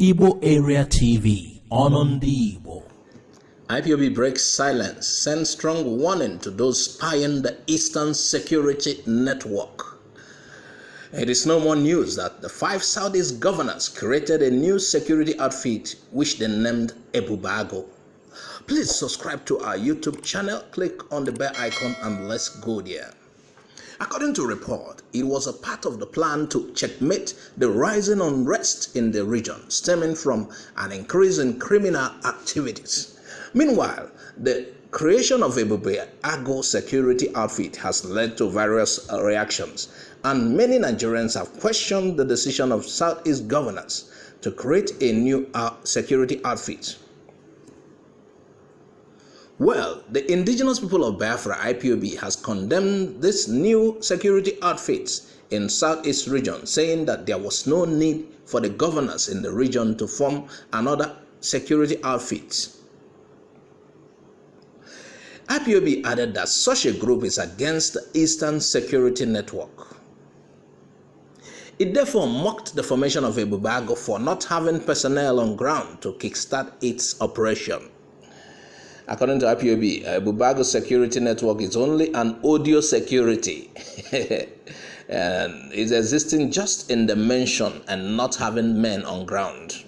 Igbo Area TV on Igbo. IPOB breaks silence, sends strong warning to those spying the Eastern Security Network. It is no more news that the 5 Southeast governors created a new security outfit which they named Ebubeagu. Please subscribe to our YouTube channel, click on the bell icon and let's go there. According to report, it was a part of the plan to checkmate the rising unrest in the region stemming from an increase in criminal activities. Meanwhile, the creation of Ebubeagu security outfit has led to various reactions, and many Nigerians have questioned the decision of Southeast governors to create a new security outfit. Well, the Indigenous people of Biafra, IPOB, has condemned this new security outfits in Southeast region, saying that there was no need for the governors in the region to form another security outfit. IPOB added that such a group is against the Eastern Security Network. It therefore mocked the formation of Ebubeagu for not having personnel on ground to kickstart its operation. According to IPOB, Ebubeagu Security Network is only an audio security and is existing just in the mention and not having men on ground.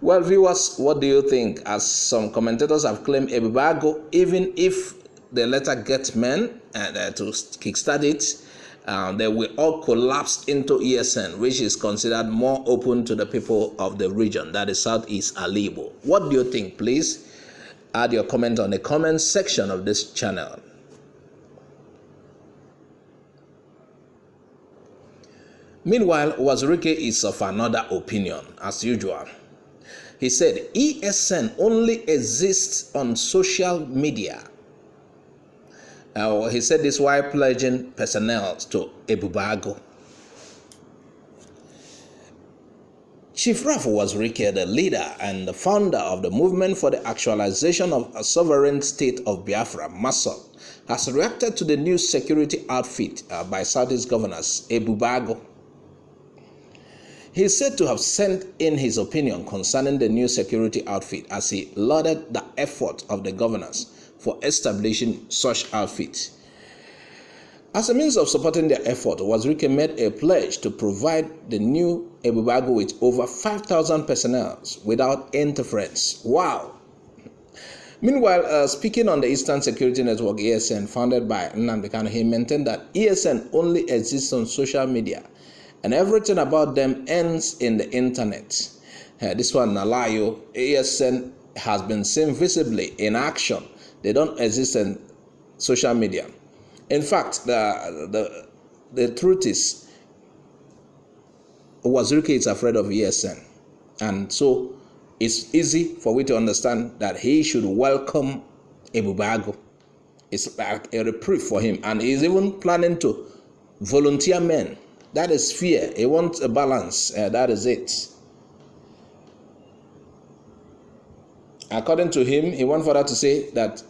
Well, viewers, what do you think? As some commentators have claimed, Ebubeagu, even if they later get men to kickstart it, they will all collapse into ESN, which is considered more open to the people of the region, that is Southeast Igbo. What do you think? Please add your comment on the comment section of this channel. Meanwhile, Uwazurike is of another opinion, as usual. He said ESN only exists on social media. He said this while pledging personnel to Ebubeagu. Chief Raf Uwazurike, the leader and the founder of the Movement for the Actualization of a Sovereign State of Biafra, MASOB, has reacted to the new security outfit by Southeast governors, Ebubeagu. He is said to have sent in his opinion concerning the new security outfit as he lauded the effort of the governors for establishing such outfit. As a means of supporting their effort, Uwazurike made a pledge to provide the new Ebubeagu with over 5,000 personnel without interference. Wow! Meanwhile, speaking on the Eastern Security Network, ESN, founded by Nnamdi Kanu, he maintained that ESN only exists on social media and everything about them ends in the internet. This one, Nalayo, ESN has been seen visibly in action. They don't exist in social media. In fact, the truth is, Uwazurike is afraid of ESN. And so it's easy for we to understand that he should welcome Ebubeagu. It's like a reprieve for him. And he's even planning to volunteer men. That is fear. He wants a balance. That is it. According to him, he went further to say that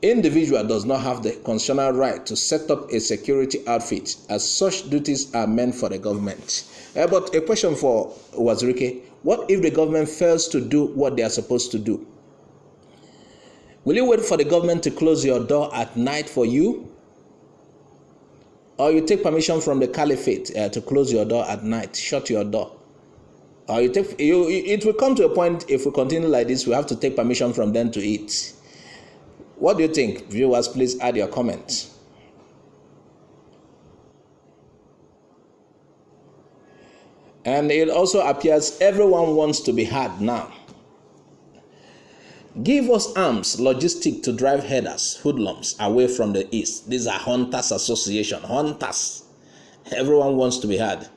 individual does not have the constitutional right to set up a security outfit, as such duties are meant for the government. But a question for Uwazurike: what if the government fails to do what they are supposed to do? Will you wait for the government to close your door at night for you? Or you take permission from the caliphate to close your door at night, shut your door? Or it will come to a point, if we continue like this, we have to take permission from them to eat. What do you think? Viewers, please add your comments. And it also appears everyone wants to be heard now. Give us arms, logistic to drive headers, hoodlums away from the east. These are Hunters Association. Hunters. Everyone wants to be heard.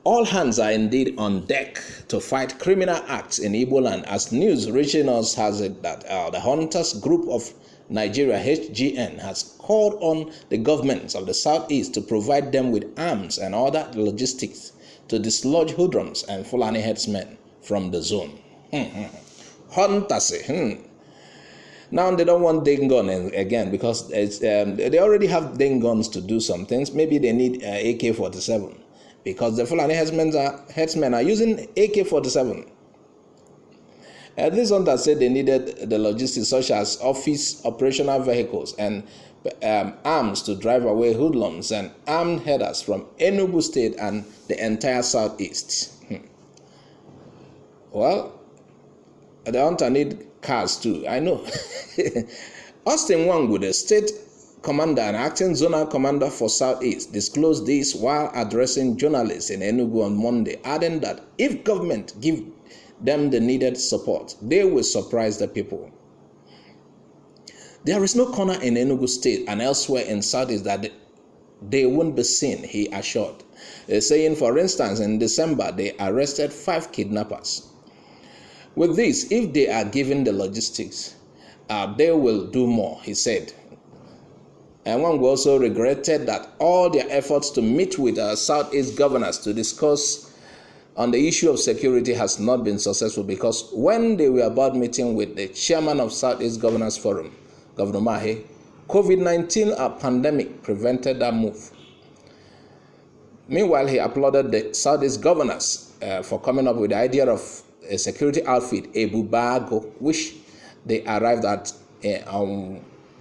All hands are indeed on deck to fight criminal acts in Igbo land, as news reaching us has it that the Hunters Group of Nigeria, HGN, has called on the governments of the Southeast to provide them with arms and other logistics to dislodge hoodlums and Fulani headsmen from the zone. Hunters. Now they don't want Dane gun again because they already have Dane guns to do some things. Maybe they need AK-47. because the Fulani herdsmen are using AK-47. These hunters said they needed the logistics such as office operational vehicles and arms to drive away hoodlums and armed herders from Enugu State and the entire southeast. Well, the hunter need cars too, I know. Austin Wangu, the state commander and acting zonal commander for Southeast, disclosed this while addressing journalists in Enugu on Monday, adding that if government give them the needed support, they will surprise the people. There is no corner in Enugu State and elsewhere in Southeast that they won't be seen, he assured, saying, for instance, in December, they arrested 5 kidnappers. With this, if they are given the logistics, they will do more, he said. And Wangu also regretted that all their efforts to meet with Southeast governors to discuss on the issue of security has not been successful, because when they were about meeting with the chairman of Southeast Governors Forum, Governor Mahe, COVID-19 pandemic prevented that move. Meanwhile, he applauded the Southeast governors for coming up with the idea of a security outfit, Ebubeagu, which they arrived at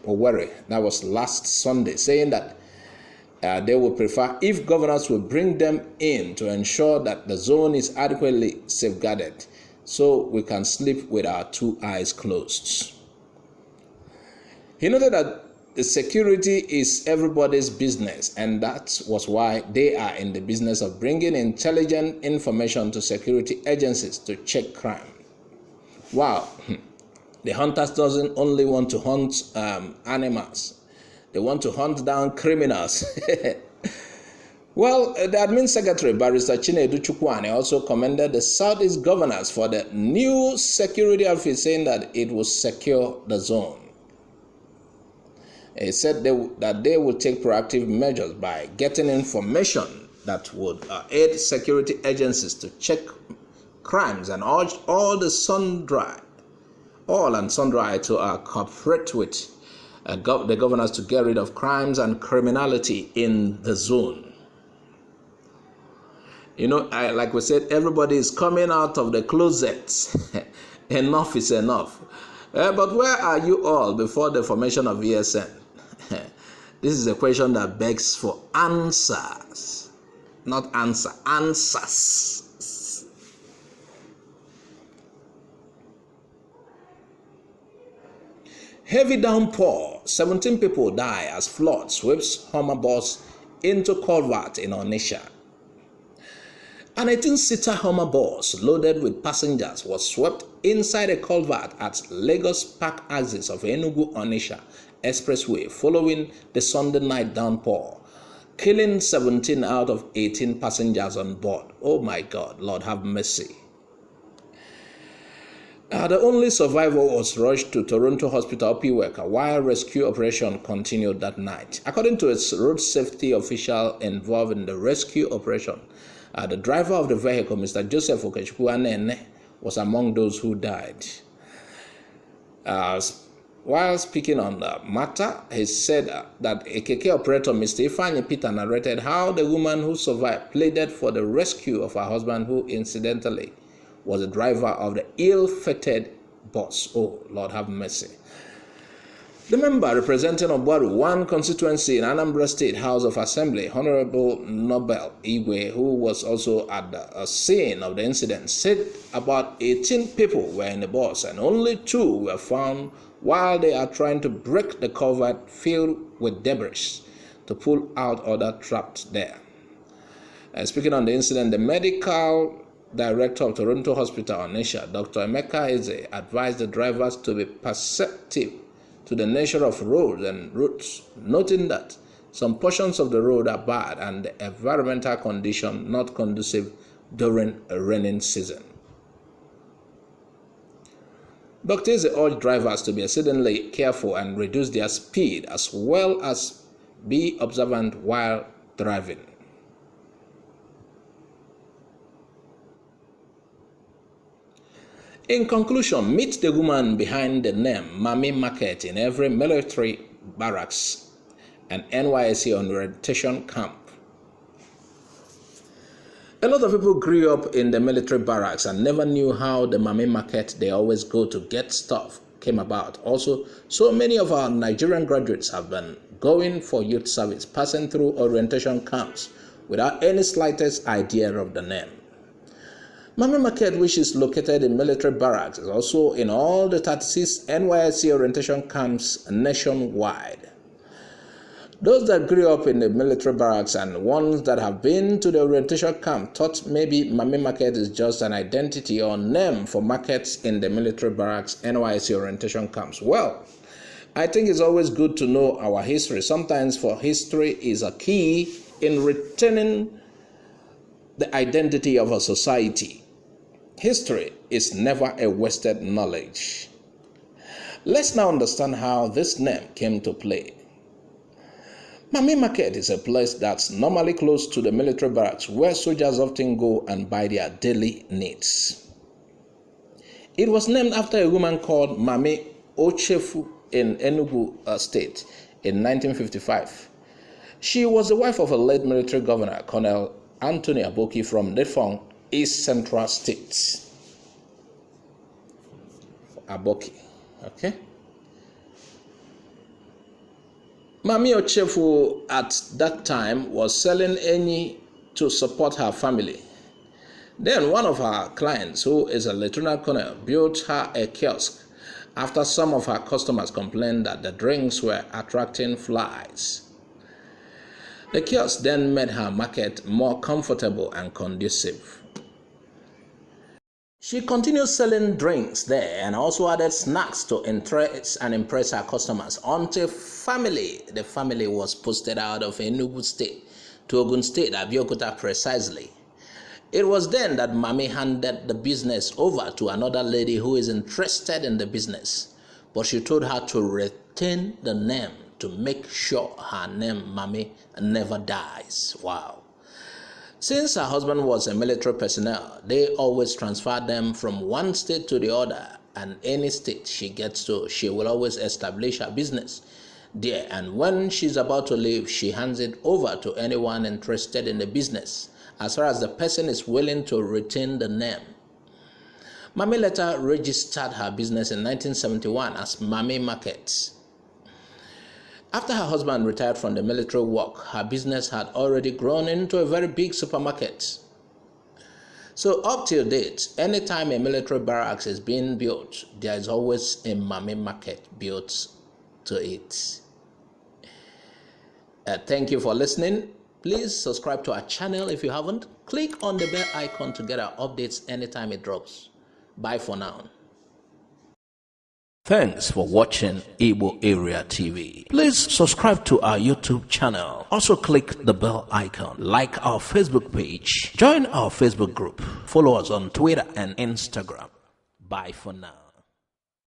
Owerri. That was last Sunday, saying that they would prefer if governors will bring them in to ensure that the zone is adequately safeguarded, so we can sleep with our 2 eyes closed. He noted that the security is everybody's business, and that was why they are in the business of bringing intelligent information to security agencies to check crime. Wow, the hunters doesn't only want to hunt animals, they want to hunt down criminals. Well, the admin secretary, Barrister Chinedu Chukwane, also commended the Southeast governors for the new security outfit, saying that it will secure the zone. He said that they will take proactive measures by getting information that would aid security agencies to check crimes, and urge all and sundry to cooperate with the governors to get rid of crimes and criminality in the zone. You know, like we said, everybody is coming out of the closets. Enough is enough. But where are you all before the formation of ESN? This is a question that begs for answers. Not answer, answers. Heavy downpour. 17 people die as flood sweeps Hummer bus into culvert in Onitsha. An 18-seater Hummer bus loaded with passengers was swept inside a culvert at Lagos Park axis of Enugu-Onitsha Expressway following the Sunday night downpour, killing 17 out of 18 passengers on board. Oh my God, Lord have mercy. The only survivor was rushed to Toronto Hospital Opiweka while rescue operation continued that night. According to its road safety official involved in the rescue operation, the driver of the vehicle, Mr. Joseph Okechukwu, was among those who died. While speaking on the matter, he said that a KK operator, Mr. Ifeanyi Peter, narrated how the woman who survived pleaded for the rescue of her husband, who incidentally was the driver of the ill-fated bus. Oh, Lord have mercy. The member representing Obuaru, one constituency in Anambra State House of Assembly, Honorable Nobel Igwe, who was also at the scene of the incident, said about 18 people were in the bus and only 2 were found while they are trying to break the culvert filled with debris to pull out others trapped there. Speaking on the incident, the medical director of Toronto Hospital, Onitsha, Dr. Emeka Eze, advised the drivers to be perceptive to the nature of roads and routes, noting that some portions of the road are bad and the environmental condition not conducive during a raining season. Dr. Eze urged drivers to be exceedingly careful and reduce their speed, as well as be observant while driving. In conclusion, meet the woman behind the name Mammy Market in every military barracks and NYSC orientation camp. A lot of people grew up in the military barracks and never knew how the Mammy Market they always go to get stuff came about. Also, so many of our Nigerian graduates have been going for youth service, passing through orientation camps without any slightest idea of the name. Mammy Market, which is located in military barracks, is also in all the 36 NYSC orientation camps nationwide. Those that grew up in the military barracks and ones that have been to the orientation camp thought maybe Mammy Market is just an identity or name for markets in the military barracks NYSC orientation camps. Well, I think it's always good to know our history. Sometimes for history is a key in retaining the identity of a society. History is never a wasted knowledge. Let's now understand how this name came to play. Mammy Market is a place that's normally close to the military barracks where soldiers often go and buy their daily needs. It was named after a woman called Mammy Ochefu in Enugu State in 1955. She was the wife of a late military governor, Colonel Anthony Aboki from Nefong, East Central State. Aboki, okay? Mammy Ochefu at that time was selling any to support her family. Then one of her clients, who is a lieutenant colonel, built her a kiosk after some of her customers complained that the drinks were attracting flies. The kiosk then made her market more comfortable and conducive. She continued selling drinks there and also added snacks to interest and impress her customers until the family was posted out of Enugu State to Ogun State, Abeokuta precisely. It was then that Mammy handed the business over to another lady who is interested in the business, but she told her to retain the name to make sure her name Mammy never dies. Wow. Since her husband was a military personnel, they always transferred them from one state to the other, and any state she gets to, she will always establish her business there, and when she's about to leave, she hands it over to anyone interested in the business, as far as the person is willing to retain the name. Mammy later registered her business in 1971 as Mammy Market. After her husband retired from the military work, her business had already grown into a very big supermarket. So up till date, anytime a military barracks is being built, there is always a Mammy Market built to it. Thank you for listening. Please subscribe to our channel if you haven't. Click on the bell icon to get our updates anytime it drops. Bye for now. Thanks for watching Igbo Area TV. Please subscribe to our YouTube channel. Also click the bell icon. Like our Facebook page. Join our Facebook group. Follow us on Twitter and Instagram. Bye for now.